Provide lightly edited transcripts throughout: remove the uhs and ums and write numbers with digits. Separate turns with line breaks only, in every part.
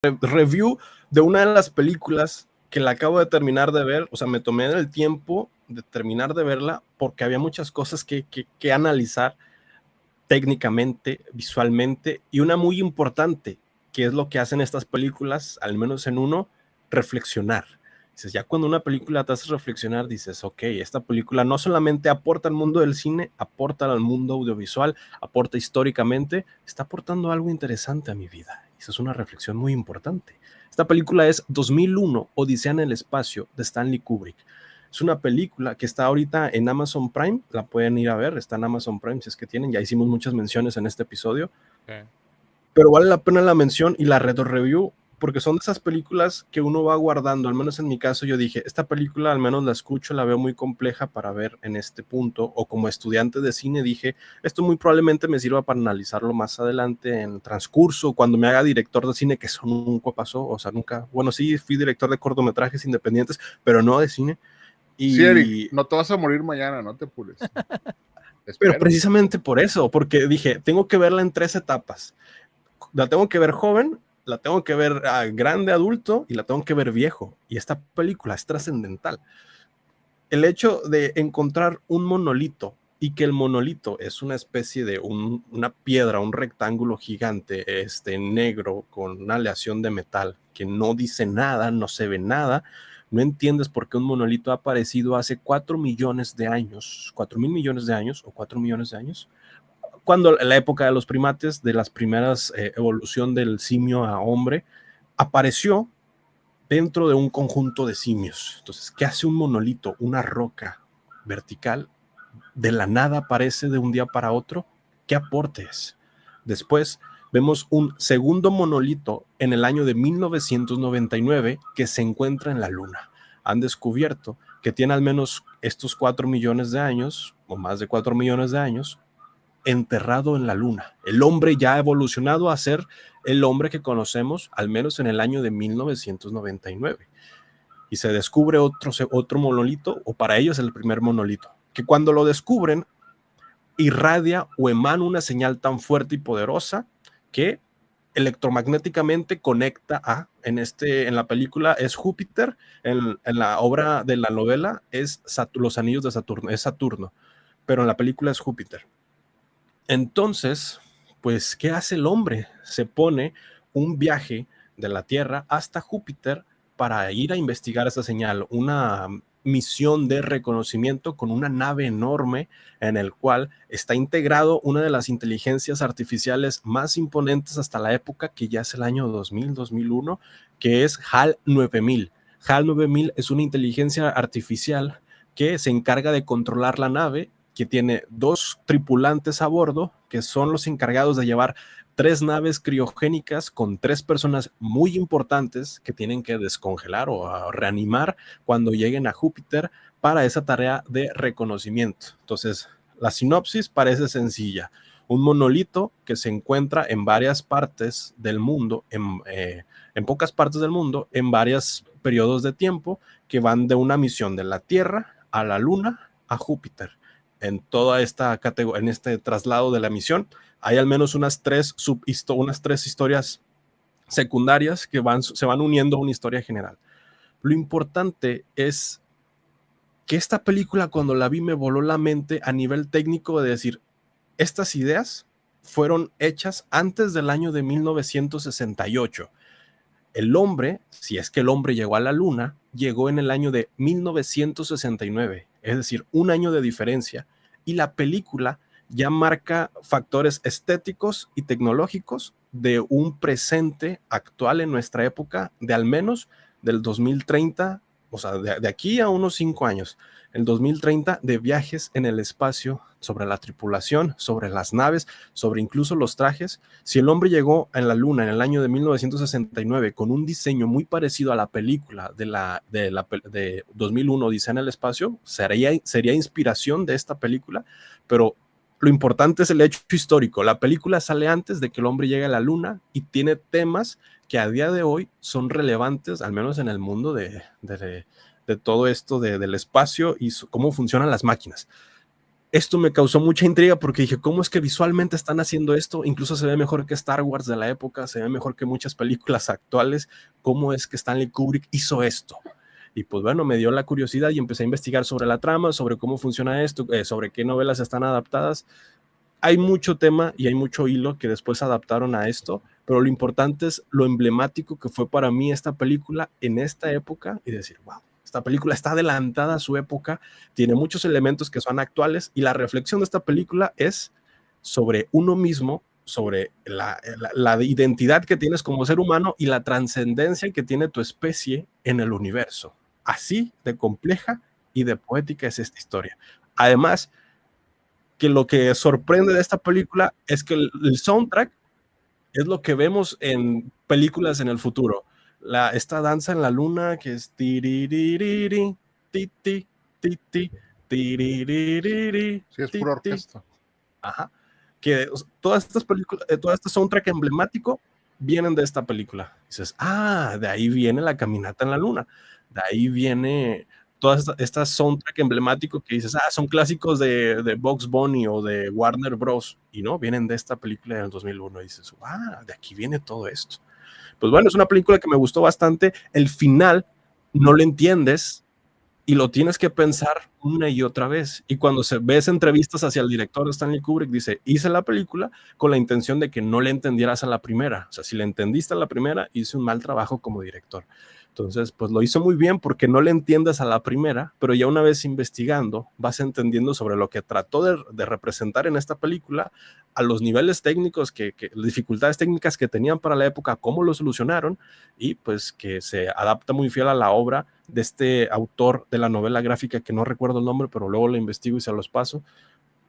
review de una de las películas que la acabo de terminar de ver. O sea, me tomé el tiempo de terminar de verla porque había muchas cosas que analizar técnicamente, visualmente, y una muy importante, que es lo que hacen estas películas, al menos en uno, reflexionar. Dices, ya cuando una película te hace reflexionar, dices, ok, esta película no solamente aporta al mundo del cine, aporta al mundo audiovisual, aporta históricamente, está aportando algo interesante a mi vida. Esa es una reflexión muy importante. Esta película es 2001, Odisea en el espacio, de Stanley Kubrick. Es una película que está ahorita en Amazon Prime, la pueden ir a ver, está en Amazon Prime si es que tienen, ya hicimos muchas menciones en este episodio, pero vale la pena la mención y la retro review, porque son de esas películas que uno va guardando. Al menos en mi caso yo dije, esta película al menos la escucho, la veo muy compleja para ver en este punto, o como estudiante de cine dije, esto muy probablemente me sirva para analizarlo más adelante en transcurso, cuando me haga director de cine, que eso nunca pasó, o sea, nunca, bueno, sí, fui director de cortometrajes independientes, pero no de cine.
Sí, Eric, no te vas a morir mañana, no te apures.
Pero precisamente por eso, porque dije, tengo que verla en 3 etapas. La tengo que ver joven, la tengo que ver grande, adulto, y la tengo que ver viejo. Y esta película es trascendental. El hecho de encontrar un monolito y que el monolito es una especie de una piedra, un rectángulo gigante, negro, con una aleación de metal, que no dice nada, no se ve nada. No entiendes por qué un monolito ha aparecido hace 4 millones de años, 4.000 millones de años o 4 millones de años, cuando la época de los primates, de las primeras evolución del simio a hombre, apareció dentro de un conjunto de simios. Entonces, ¿qué hace un monolito? Una roca vertical, de la nada aparece de un día para otro. ¿Qué aporte es? Después vemos un segundo monolito en el año de 1999 que se encuentra en la Luna. Han descubierto que tiene al menos estos 4 millones de años, o más de 4 millones de años, enterrado en la Luna. El hombre ya ha evolucionado a ser el hombre que conocemos, al menos en el año de 1999. Y se descubre otro monolito, o para ellos el primer monolito, que cuando lo descubren, irradia o emana una señal tan fuerte y poderosa que electromagnéticamente conecta en la película es Júpiter, en la obra de la novela es los anillos de Saturno, es Saturno, pero en la película es Júpiter. Entonces, pues, ¿qué hace el hombre? Se pone un viaje de la Tierra hasta Júpiter para ir a investigar esa señal, una misión de reconocimiento con una nave enorme en el cual está integrado una de las inteligencias artificiales más imponentes hasta la época, que ya es el año 2000, 2001, que es HAL 9000. HAL 9000 es una inteligencia artificial que se encarga de controlar la nave, que tiene 2 tripulantes a bordo, que son los encargados de llevar 3 naves criogénicas con 3 personas muy importantes que tienen que descongelar o reanimar cuando lleguen a Júpiter para esa tarea de reconocimiento. Entonces, la sinopsis parece sencilla. Un monolito que se encuentra en varias partes del mundo, en pocas partes del mundo, en varios periodos de tiempo, que van de una misión de la Tierra a la Luna a Júpiter. En toda esta categoría, en este traslado de la misión, hay al menos unas 3 historias secundarias que se van uniendo a una historia general. Lo importante es que esta película, cuando la vi, me voló la mente a nivel técnico, de decir, estas ideas fueron hechas antes del año de 1968. El hombre, si es que el hombre llegó a la Luna, llegó en el año de 1969, es decir, un año de diferencia. Y la película ya marca factores estéticos y tecnológicos de un presente actual en nuestra época, de al menos del 2030, o sea, de aquí a unos 5 años, el 2030, de viajes en el espacio, sobre la tripulación, sobre las naves, sobre incluso los trajes. Si el hombre llegó a la Luna en el año de 1969 con un diseño muy parecido a la película de 2001, Odisea en el espacio, sería inspiración de esta película, pero lo importante es el hecho histórico. La película sale antes de que el hombre llegue a la Luna y tiene temas que a día de hoy son relevantes, al menos en el mundo de todo esto del espacio y cómo funcionan las máquinas. esto me causó mucha intriga porque dije, ¿cómo es que visualmente están haciendo esto? Incluso se ve mejor que Star Wars de la época, se ve mejor que muchas películas actuales. ¿Cómo es que Stanley Kubrick hizo esto? Y pues bueno, me dio la curiosidad y empecé a investigar sobre la trama, sobre cómo funciona esto, sobre qué novelas están adaptadas. Hay mucho tema y hay mucho hilo que después adaptaron a esto, pero lo importante es lo emblemático que fue para mí esta película en esta época y decir, wow, esta película está adelantada a su época, tiene muchos elementos que son actuales y la reflexión de esta película es sobre uno mismo, sobre la identidad que tienes como ser humano y la trascendencia que tiene tu especie en el universo. Así de compleja y de poética es esta historia. Además, que lo que sorprende de esta película es que el soundtrack es lo que vemos en películas en el futuro. Esta danza en la luna que es tiriririri, titi, titi, tiriririri,
Sí, es pura
titi.
orquesta.
Ajá. Que todas estas películas, todo este soundtrack emblemático vienen de esta película. Dices, de ahí viene La Caminata en la Luna. De ahí viene todas estas soundtrack emblemático que dices, son clásicos de Bugs Bunny o de Warner Bros. Y no, vienen de esta película del 2001. Y dices, de aquí viene todo esto. Pues bueno, es una película que me gustó bastante. El final no lo entiendes y lo tienes que pensar una y otra vez. Y cuando ves entrevistas hacia el director Stanley Kubrick, dice, hice la película con la intención de que no le entendieras a la primera. O sea, si le entendiste a la primera, hice un mal trabajo como director. Entonces, pues lo hizo muy bien porque no le entiendes a la primera, pero ya una vez investigando, vas entendiendo sobre lo que trató de representar en esta película, a los niveles técnicos, dificultades técnicas que tenían para la época, cómo lo solucionaron, y pues que se adapta muy fiel a la obra de este autor de la novela gráfica que no recuerdo el nombre, pero luego lo investigo y se los paso.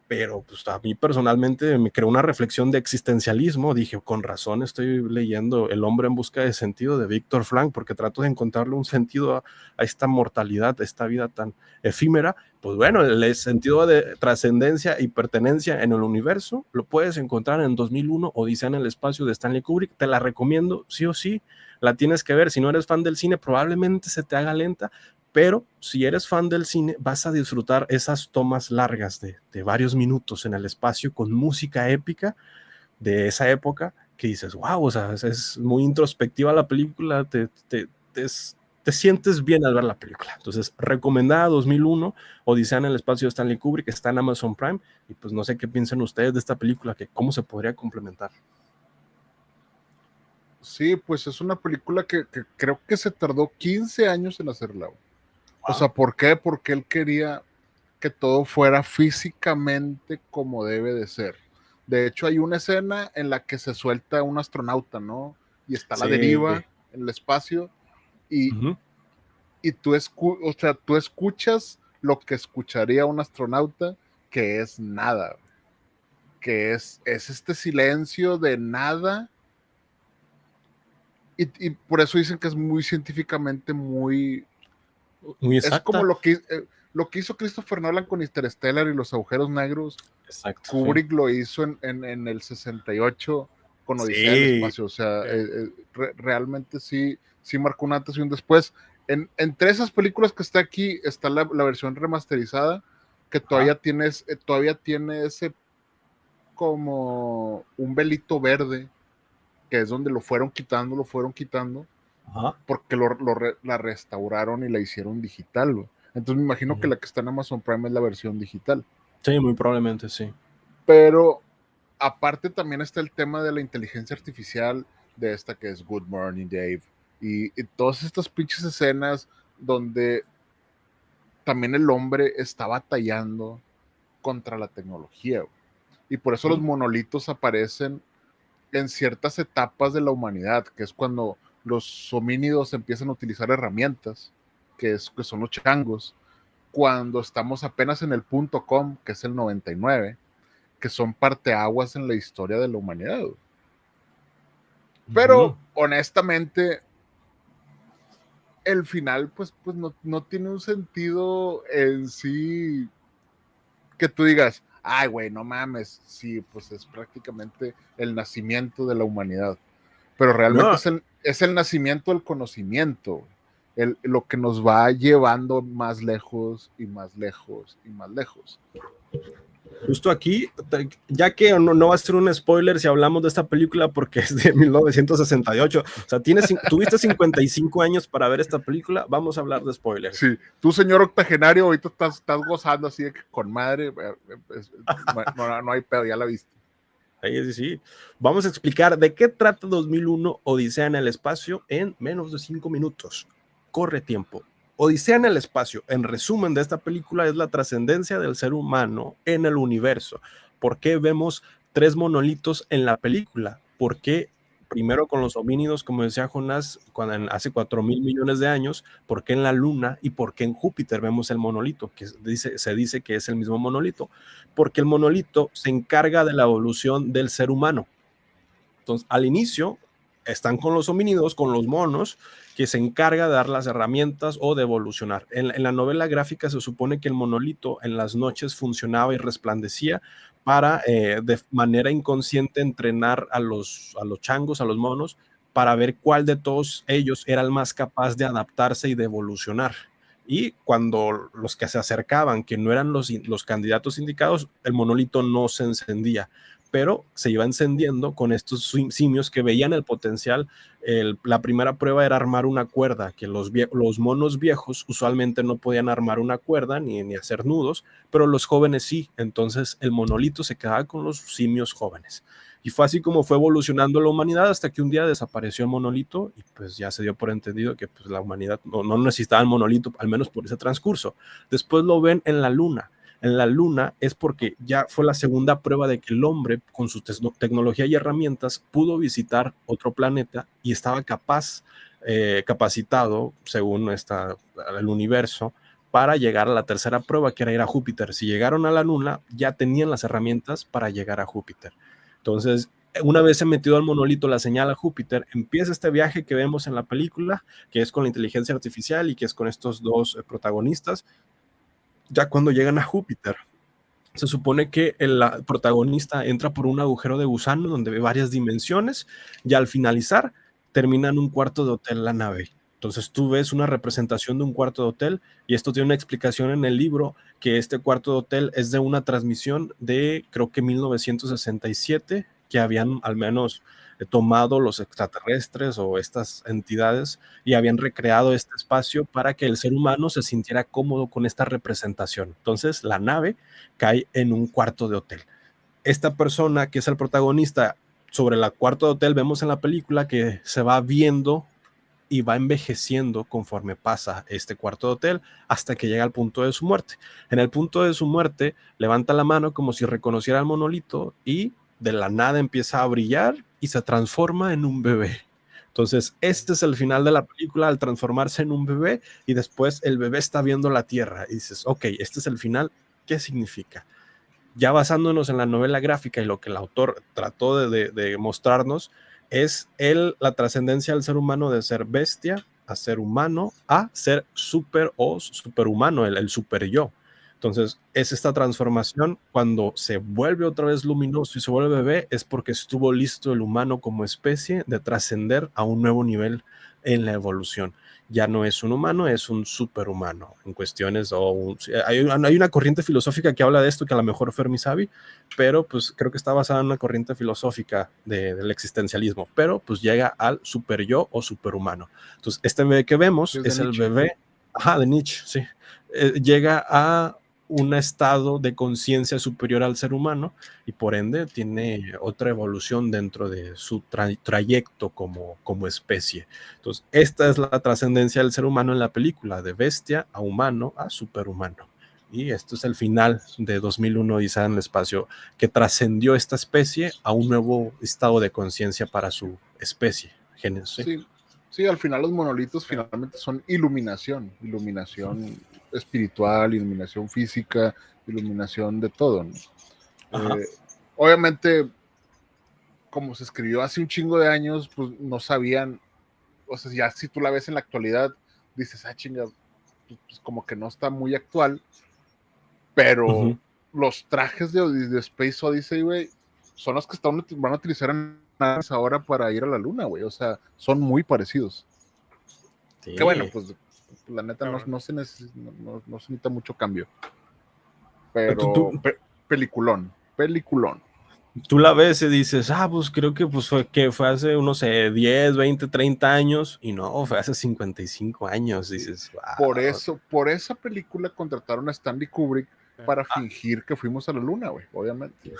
Pero pues a mí personalmente me creó una reflexión de existencialismo. Dije, con razón estoy leyendo El hombre en busca de sentido de Víctor Frank, porque trato de encontrarle un sentido a esta mortalidad, a esta vida tan efímera. Pues bueno, el sentido de trascendencia y pertenencia en el universo lo puedes encontrar en 2001, Odisea en el espacio de Stanley Kubrick. Te la recomiendo, sí o sí, la tienes que ver. Si no eres fan del cine, probablemente se te haga lenta, pero si eres fan del cine, vas a disfrutar esas tomas largas de varios minutos en el espacio con música épica de esa época que dices, wow, o sea, es muy introspectiva la película, te sientes bien al ver la película. Entonces, recomendada 2001, Odisea en el espacio de Stanley Kubrick, está en Amazon Prime, y pues no sé qué piensan ustedes de esta película, que cómo se podría complementar.
Sí, pues es una película que creo que se tardó 15 años en hacerla. Wow. O sea, ¿por qué? Porque él quería que todo fuera físicamente como debe de ser. De hecho, hay una escena en la que se suelta un astronauta, ¿no? Y está la deriva en el espacio y, y tú escuchas lo que escucharía un astronauta, que es nada, que es este silencio de nada. Y por eso dicen que es muy científicamente muy
exacta.
Es como lo que hizo Christopher Nolan con Interstellar y los agujeros negros.
Exacto.
Kubrick lo hizo en el 68 con Odisea del Espacio. O sea, realmente sí marcó un antes y un después. Entre esas películas que está aquí está la versión remasterizada, que todavía tiene ese como un velito verde, que es donde lo fueron quitando, porque la restauraron y la hicieron digital, güey. Entonces me imagino que la que está en Amazon Prime es la versión digital.
Sí, muy probablemente sí.
Pero aparte también está el tema de la inteligencia artificial, de esta que es Good Morning Dave, y todas estas pinches escenas donde también el hombre está batallando contra la tecnología, güey. Y por eso los monolitos aparecen en ciertas etapas de la humanidad, que es cuando los homínidos empiezan a utilizar herramientas, que son los changos, cuando estamos apenas en el .com, que es el 99, que son parteaguas en la historia de la humanidad. Pero honestamente, el final pues no tiene un sentido en sí que tú digas, ay, güey, no mames, sí, pues es prácticamente el nacimiento de la humanidad. Pero realmente es el nacimiento del conocimiento, lo que nos va llevando más lejos y más lejos y más lejos.
Justo aquí, ya que no va a ser un spoiler si hablamos de esta película porque es de 1968, o sea, tuviste 55 años para ver esta película, vamos a hablar de spoilers.
Sí, tú señor octogenario, ahorita estás gozando así de que con madre, no hay pedo, ya la viste.
Sí, sí. Vamos a explicar de qué trata 2001 Odisea en el espacio en menos de 5 minutos. Corre tiempo. Odisea en el espacio, en resumen de esta película, es la trascendencia del ser humano en el universo. ¿Por qué vemos 3 monolitos en la película? ¿Por qué primero con los homínidos, como decía Jonás, hace 4,000 millones de años? ¿Por qué en la Luna y por qué en Júpiter vemos el monolito? Que se dice que es el mismo monolito. Porque el monolito se encarga de la evolución del ser humano. Entonces, al inicio, están con los homínidos, con los monos, que se encarga de dar las herramientas o de evolucionar. En la novela gráfica se supone que el monolito en las noches funcionaba y resplandecía para, de manera inconsciente, entrenar a los changos, a los monos, para ver cuál de todos ellos era el más capaz de adaptarse y de evolucionar. Y cuando los que se acercaban, que no eran los candidatos indicados, el monolito no se encendía, pero se iba encendiendo con estos simios que veían el potencial. La primera prueba era armar una cuerda, que los monos viejos usualmente no podían armar una cuerda ni hacer nudos, pero los jóvenes sí. Entonces el monolito se quedaba con los simios jóvenes. Y fue así como fue evolucionando la humanidad hasta que un día desapareció el monolito y pues ya se dio por entendido que pues, la humanidad no necesitaba el monolito, al menos por ese transcurso. Después lo ven en la Luna. En la Luna es porque ya fue la segunda prueba de que el hombre, con su tecnología y herramientas, pudo visitar otro planeta y estaba capacitado, según el universo, para llegar a la tercera prueba, que era ir a Júpiter. Si llegaron a la Luna, ya tenían las herramientas para llegar a Júpiter. Entonces, una vez se metió al monolito la señal a Júpiter, empieza este viaje que vemos en la película, que es con la inteligencia artificial y que es con estos dos protagonistas. Ya cuando llegan a Júpiter, se supone que el protagonista entra por un agujero de gusano donde ve varias dimensiones y al finalizar termina en un cuarto de hotel la nave. Entonces tú ves una representación de un cuarto de hotel y esto tiene una explicación en el libro, que este cuarto de hotel es de una transmisión de creo que 1967, que habían al menos tomado los extraterrestres o estas entidades y habían recreado este espacio para que el ser humano se sintiera cómodo con esta representación. Entonces la nave cae en un cuarto de hotel. Esta persona que es el protagonista sobre el cuarto de hotel, vemos en la película que se va viendo y va envejeciendo conforme pasa este cuarto de hotel hasta que llega al punto de su muerte. En el punto de su muerte levanta la mano como si reconociera el monolito y de la nada empieza a brillar y se transforma en un bebé. Entonces, este es el final de la película al transformarse en un bebé y después el bebé está viendo la tierra y dices, ok, este es el final, ¿qué significa? Ya basándonos en la novela gráfica y lo que el autor trató de mostrarnos, es la trascendencia del ser humano de ser bestia a ser humano a ser super o superhumano, el super yo. Entonces, es esta transformación cuando se vuelve otra vez luminoso y se vuelve bebé, es porque estuvo listo el humano como especie de trascender a un nuevo nivel en la evolución. Ya no es un humano, es un superhumano en cuestiones, hay una corriente filosófica que habla de esto que a lo mejor Fermi sabe, pero pues creo que está basada en una corriente filosófica del existencialismo, pero pues llega al super yo o superhumano. Entonces, este bebé que vemos es el bebé, de Nietzsche, sí, llega a un estado de conciencia superior al ser humano y por ende tiene otra evolución dentro de su trayecto como especie. Entonces, esta es la trascendencia del ser humano en la película, de bestia a humano a superhumano. Y esto es el final de 2001 Odisea en el espacio, que trascendió esta especie a un nuevo estado de conciencia para su especie.
Sí, sí, al final los monolitos finalmente son iluminación espiritual, iluminación física, iluminación de todo, ¿no? Obviamente, como se escribió hace un chingo de años, pues no sabían, o sea, ya si tú la ves en la actualidad, dices, chinga, pues como que no está muy actual, pero los trajes de Space Odyssey, güey, son los que van a utilizar ahora para ir a la luna, güey, o sea, son muy parecidos. Sí. Que bueno, pues la neta no se necesita mucho cambio. Pero peliculón.
Tú la ves y dices, pues creo que fue hace, no sé, 10, 20, 30 años, y no, fue hace 55 años, dices, wow.
Por esa película contrataron a Stanley Kubrick para fingir que fuimos a la luna, güey, obviamente.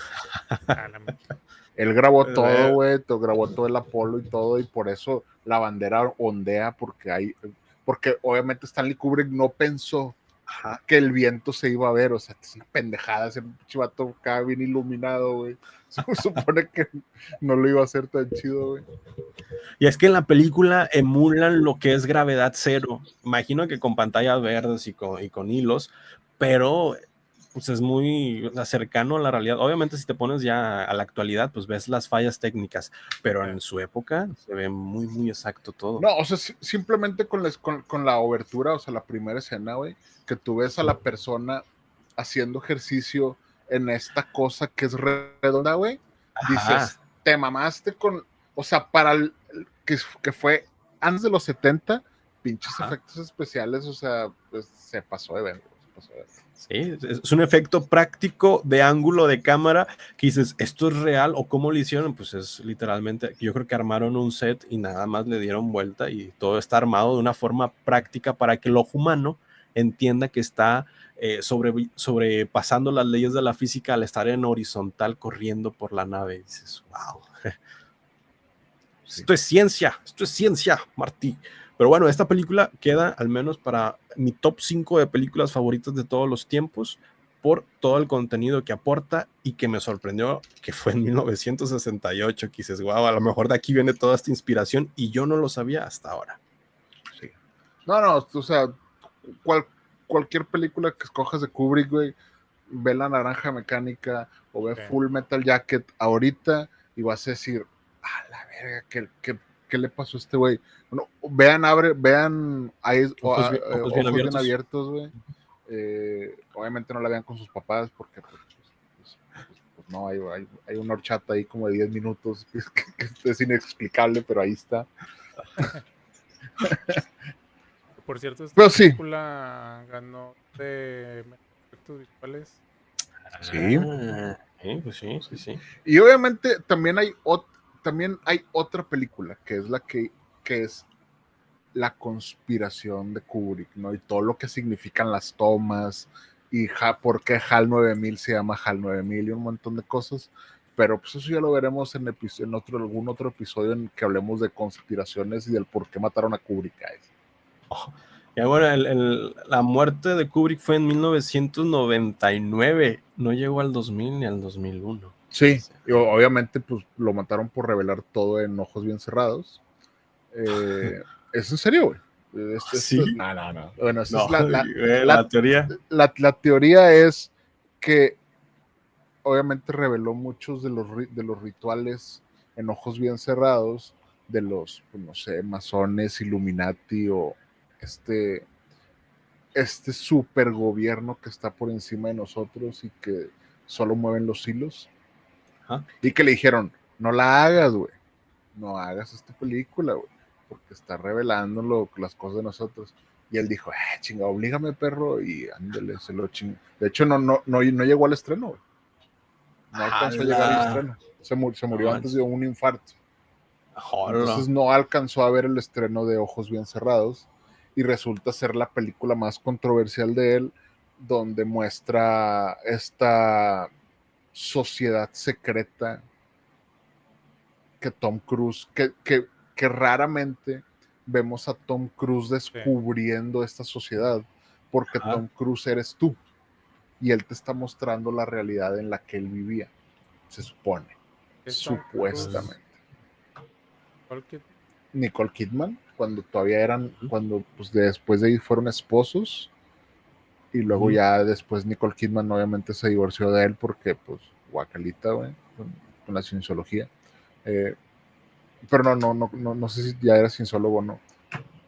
Él grabó todo, güey, grabó todo el Apolo y todo, y por eso la bandera ondea, porque obviamente Stanley Kubrick no pensó que el viento se iba a ver, o sea, es una pendejada, ese chivato acá bien iluminado, güey. Se supone que no lo iba a hacer tan chido, güey.
Y es que en la película emulan lo que es gravedad cero. Imagino que con pantallas verdes y con hilos, pero pues es muy cercano a la realidad. Obviamente si te pones ya a la actualidad, pues ves las fallas técnicas, pero en su época se ve muy, muy exacto todo.
No, o sea, simplemente con la obertura, o sea, la primera escena, güey, que tú ves a la persona haciendo ejercicio en esta cosa que es redonda, güey, dices, te mamaste o sea, que fue antes de los 70, pinches efectos especiales, o sea, pues se pasó de ver.
Sí, es un efecto práctico de ángulo de cámara que dices, ¿esto es real o cómo lo hicieron? Pues es literalmente, yo creo que armaron un set y nada más le dieron vuelta y todo está armado de una forma práctica para que el ojo humano entienda que está sobrepasando las leyes de la física al estar en horizontal corriendo por la nave. Y dices, wow. Sí. Esto es ciencia, Martí. Pero bueno, esta película queda al menos para mi top 5 de películas favoritas de todos los tiempos por todo el contenido que aporta y que me sorprendió que fue en 1968, que dices, wow, a lo mejor de aquí viene toda esta inspiración y yo no lo sabía hasta ahora.
Sí. No, o sea, cualquier película que escojas de Kubrick, güey, ve La Naranja Mecánica o ve Full Metal Jacket ahorita y vas a decir, la verga, ¿qué le pasó a este güey? Bueno, vean ojos bien abiertos, güey. Obviamente no la vean con sus papás porque pues no, hay una horchata ahí como de 10 minutos que es inexplicable, pero ahí está.
Por cierto, esta película ganó de efectos visuales.
Sí.
Pues sí.
Y obviamente también hay otra película que es que es la conspiración de Kubrick, ¿no? Y todo lo que significan las tomas y por qué HAL 9000 se llama HAL 9000 y un montón de cosas. Pero pues eso ya lo veremos en algún otro episodio en que hablemos de conspiraciones y del por qué mataron a Kubrick.
Ya bueno, la muerte de Kubrick fue en 1999, no llegó al 2000 ni al 2001.
Sí, y obviamente pues lo mataron por revelar todo en Ojos Bien Cerrados. ¿Es en serio, güey?
¿Sí?
No. Bueno, esa
no,
es
la teoría.
La teoría es que obviamente reveló muchos de los rituales en Ojos Bien Cerrados de los, pues, no sé, masones, Illuminati o este super gobierno que está por encima de nosotros y que solo mueven los hilos. Ajá. Y que le dijeron, no la hagas, güey. No hagas esta película, güey, porque está revelando las cosas de nosotros. Y él dijo, chinga, oblígame, perro, y ándale, se lo chingó. De hecho, no llegó al estreno, güey. No alcanzó a llegar al estreno. Se murió antes de un infarto. Entonces no alcanzó a ver el estreno de Ojos Bien Cerrados y resulta ser la película más controversial de él, donde muestra esta sociedad secreta que Tom Cruise, que raramente vemos a Tom Cruise descubriendo esta sociedad, porque Tom Cruise eres tú y él te está mostrando la realidad en la que él vivía, se supone, supuestamente. Nicole Kidman, cuando todavía cuando pues después de ahí fueron esposos, y luego ya después Nicole Kidman obviamente se divorció de él porque pues guacalita, güey, con la cienciología. Pero no sé si ya era cienciólogo o no.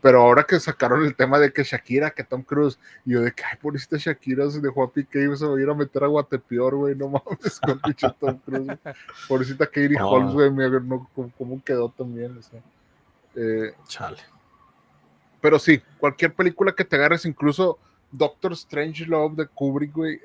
Pero ahora que sacaron el tema de que Shakira, que Tom Cruise, y yo de que, pobrecita Shakira se dejó a Piqué y se va a ir a meter a Guatepeor, güey, no mames, con pinche Tom Cruise. Pobrecita Katie Holmes, güey, cómo quedó también, o sea.
Chale.
Pero sí, cualquier película que te agarres, incluso Doctor Strangelove de Kubrick, güey,